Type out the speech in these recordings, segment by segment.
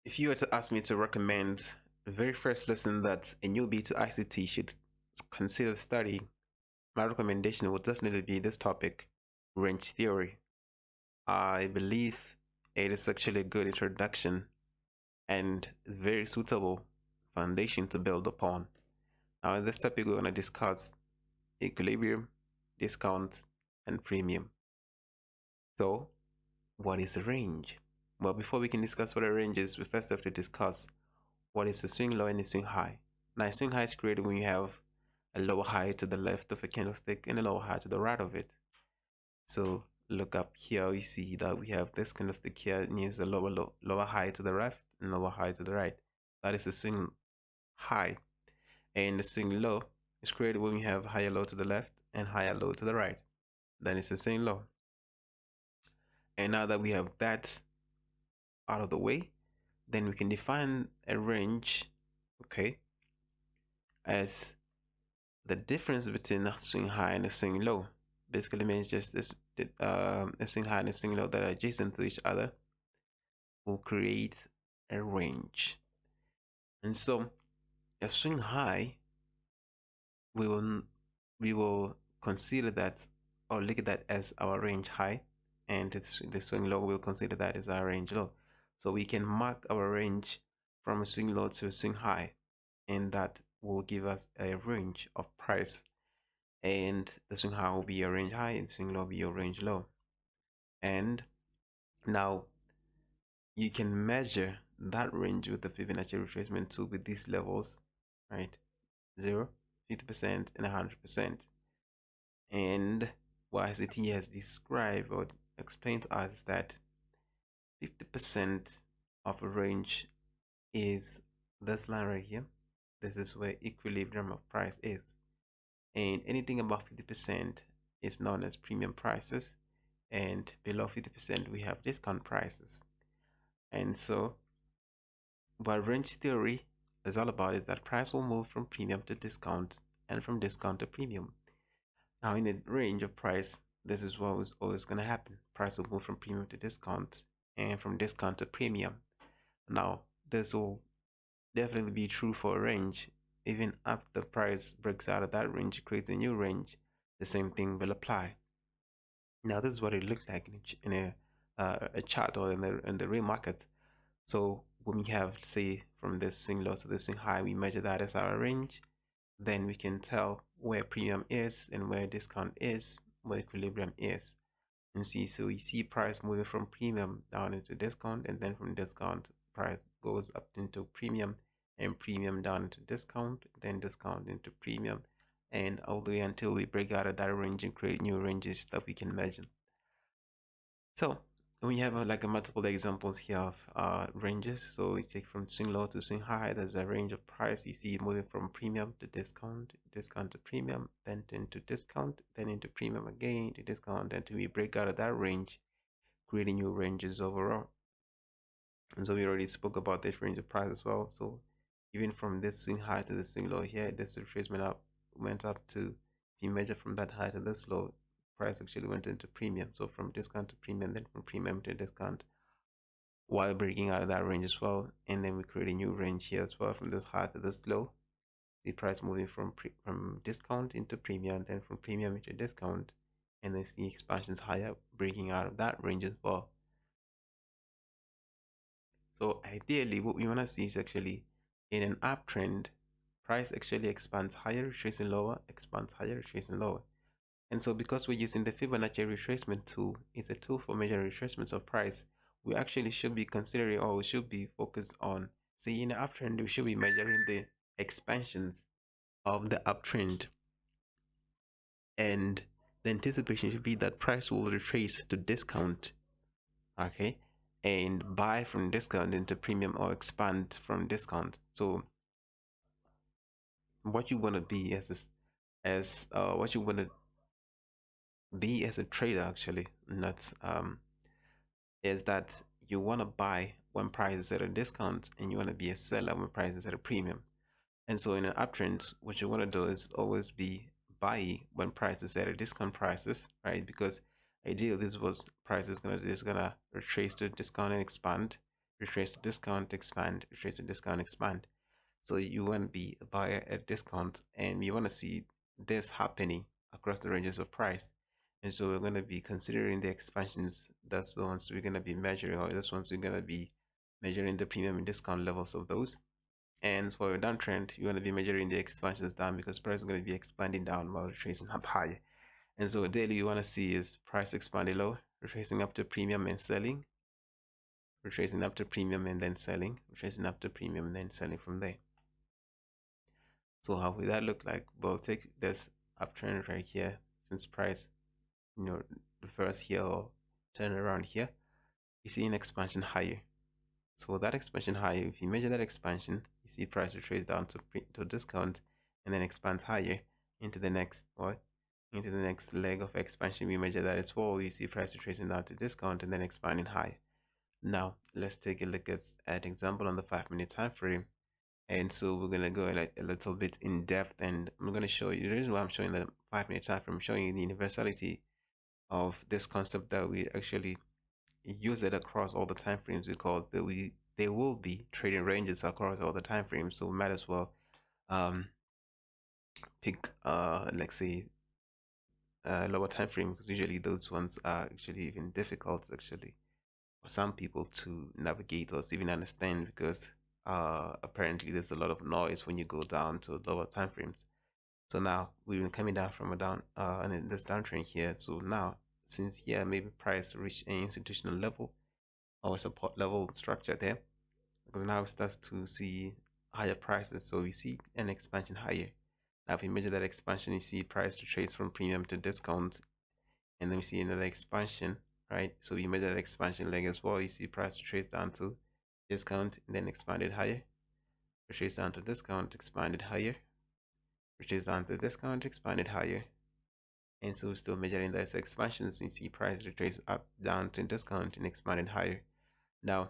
If you were to ask me to recommend the very first lesson that a newbie to ICT should consider studying, my recommendation would definitely be this topic, range theory. I believe it is actually a good introduction and very suitable foundation to build upon. Now, in this topic, we're going to discuss equilibrium, discount, and premium. So, what is a range? Well, before we can discuss what a range is, we first have to discuss what is a swing low and a swing high. Now, a swing high is created when you have a lower high to the left of a candlestick and a lower high to the right of it. So look up here, you see that we have this candlestick here. It needs a lower high to the left and lower high to the right. That is a swing high. And the swing low is created when we have higher low to the left and higher low to the right. Then it's a swing low. And now that we have that out of the way, then we can define a range, okay, as the difference between a swing high and a swing low. Basically means just this, a swing high and a swing low that are adjacent to each other will create a range. And so a swing high, we will consider that or look at that as our range high, and the swing low we'll consider that as our range low. So we can mark our range from a swing low to a swing high, and that will give us a range of price. And the swing high will be your range high and swing low will be your range low. And now you can measure that range with the Fibonacci retracement tool with these levels, right? 0, 50%, and 100%. And what ICT has described or explained to us is that 50% of a range is this line right here. This is where equilibrium of price is. And anything above 50% is known as premium prices. And below 50%, we have discount prices. And so what range theory is all about is that price will move from premium to discount and from discount to premium. Now in a range of price, this is what is always going to happen. Price will move from premium to discount and from discount to premium. Now this will definitely be true for a range. Even after the price breaks out of that range, creates a new range, the same thing will apply. Now this is what it looks like in a chart or in the real market. So when we have, say, from this swing low to the swing high, we measure that as our range. Then we can tell where premium is and where discount is, where equilibrium is. And see, so we see price moving from premium down into discount, and then from discount, price goes up into premium, and premium down into discount, then discount into premium, and all the way until we break out of that range and create new ranges that we can measure. So we have like a multiple examples here of ranges. So we take from swing low to swing high. There's a range of price. You see moving from premium to discount, discount to premium, then into discount, then into premium again to discount, until we break out of that range, creating new ranges overall. And so we already spoke about this range of price as well. So even from this swing high to the swing low here, this retracement went up to, if you measure from that high to this low, price actually went into premium. So from discount to premium, then from premium to discount, while breaking out of that range as well. And then we create a new range here as well from this high to this low. The price moving from discount into premium, then from premium into discount, and then see expansions higher, breaking out of that range as well. So ideally, what we want to see is actually in an uptrend, price actually expands higher, retracing lower, expands higher, retracing lower. And so because we're using the Fibonacci retracement tool, it's a tool for measuring retracements of price. We actually should be considering, or we should be focused on, say in an uptrend, we should be measuring the expansions of the uptrend. And the anticipation should be that price will retrace to discount, okay, and buy from discount into premium or expand from discount. So what you want to be what you want to be as a trader, actually, not is that you want to buy when price is at a discount, and you want to be a seller when price is at a premium. And so in an uptrend, what you want to do is always be buy when price is at a discount prices, right? Because ideally this was price is gonna retrace to discount and expand, retrace the discount, expand, retrace the discount, expand. So you want to be a buyer at discount, and you want to see this happening across the ranges of price. And so we're going to be considering the expansions. That's the ones we're going to be measuring, or that's ones we're going to be measuring the premium and discount levels of those. And for a downtrend, you want to be measuring the expansions down because price is going to be expanding down while retracing up higher. And so daily you want to see is price expanding low, retracing up to premium and selling, retracing up to premium and then selling, retracing up to premium and then selling from there. So how will that look like? Well, take this uptrend right here, since price, reverse here or turn around here, you see an expansion higher. So that expansion higher, if you measure that expansion, you see price retrace down to discount and then expands higher into the next what? Into the next leg of expansion. We measure that as well. You see price retracing down to discount and then expanding higher. Now let's take a look at an example on the 5-minute time frame. And so we're gonna go like a little bit in depth, and I'm gonna show you the reason why I'm showing the 5-minute time frame. I'm showing you the universality of this concept that we actually use it across all the time frames because there will be trading ranges across all the time frames. So we might as well um, pick let's say lower time frame because usually those ones are actually even difficult actually for some people to navigate or even understand because apparently there's a lot of noise when you go down to lower time frames. So now we've been coming down from a down and in this downtrend here. So now since here maybe price reached an institutional level or support level structure there, because now it starts to see higher prices. So we see an expansion higher. Now if we measure that expansion, you see price retrace from premium to discount, and then we see another expansion, right? So we measure that expansion leg as well. You see price retrace down to discount and then expanded higher, retrace down to discount, expanded higher, retrace down to discount, expanded higher. And so we're still measuring those expansions. You see price retrace up, down to discount and expanded higher. Now,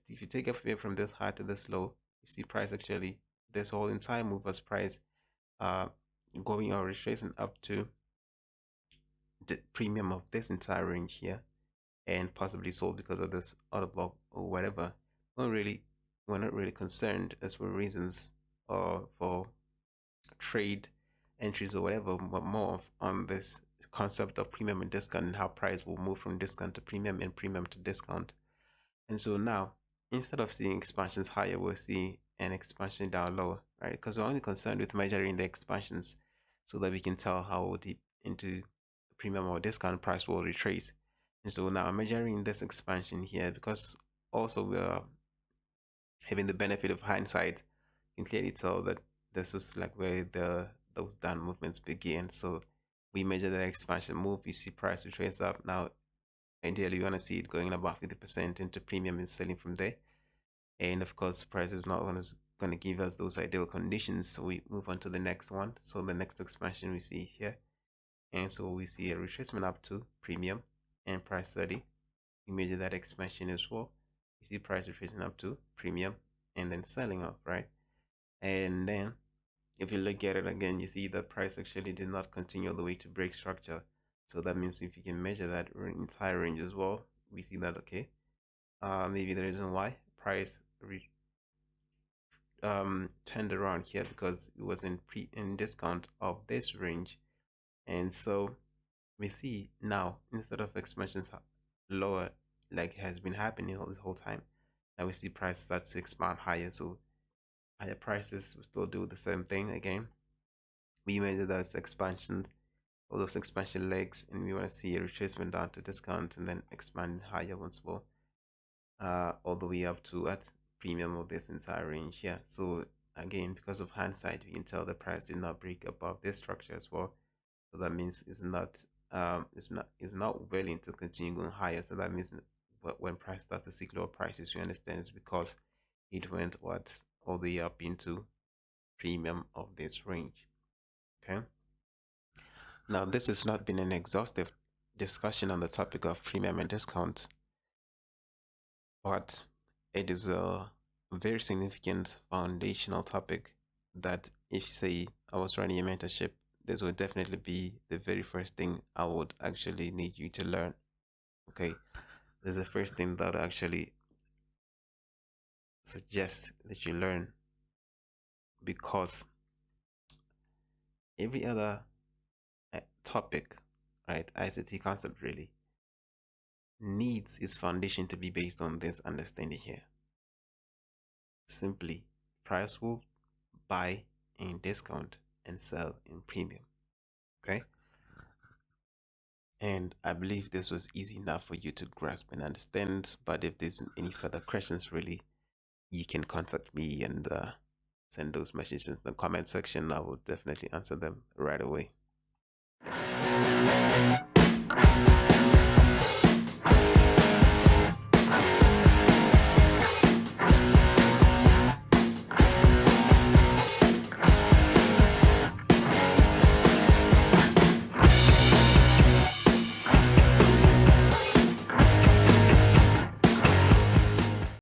if you take a figure from this high to this low, you see price actually this whole entire move was price uh going or retracing up to the premium of this entire range here and possibly sold because of this order block or whatever. We're not really concerned as for reasons for trade entries or whatever, but more on this concept of premium and discount and how price will move from discount to premium and premium to discount. And so now, instead of seeing expansions higher, we'll see an expansion down lower, right? Because we're only concerned with measuring the expansions so that we can tell how deep into premium or discount price will retrace. And so now I'm measuring this expansion here because also we're having the benefit of hindsight. You can clearly tell that this was like where those down movements begin. So we measure the expansion move, we see price retrace up. Now ideally you want to see it going about 50% into premium and selling from there. And of course price is not going to give us those ideal conditions, so we move on to the next one. So the next expansion we see here, and so we see a retracement up to premium and price study. We measure that expansion as well. We see price retracing up to premium and then selling off, right? And then if you look at it again, you see the price actually did not continue all the way to break structure. So that means if you can measure that entire range as well, we see that okay. Maybe the reason why price turned around here because it was in discount of this range, and so we see now instead of expansions lower like has been happening all this whole time, now we see price starts to expand higher. So higher prices will still do the same thing again. We measure those expansions, all those expansion legs, and we want to see a retracement down to discount and then expand higher once more, all the way up to at premium of this entire range here. So again, because of hindsight, we can tell the price did not break above this structure as well. So that means it's not willing to continue going higher. So that means when price starts to see lower prices, we understand it's because it went what all the way up into premium of this range. Okay. Now this has not been an exhaustive discussion on the topic of premium and discount, but it is a very significant foundational topic that if say I was running a mentorship, this would definitely be the very first thing I would actually need you to learn. Okay, this is the first thing that actually suggest that you learn, because every other topic, right, ICT concept really needs its foundation to be based on this understanding here. Simply, price will buy in discount and sell in premium. Okay. And I believe this was easy enough for you to grasp and understand. But if there's any further questions, really, you can contact me and send those messages in the comment section. I will definitely answer them right away.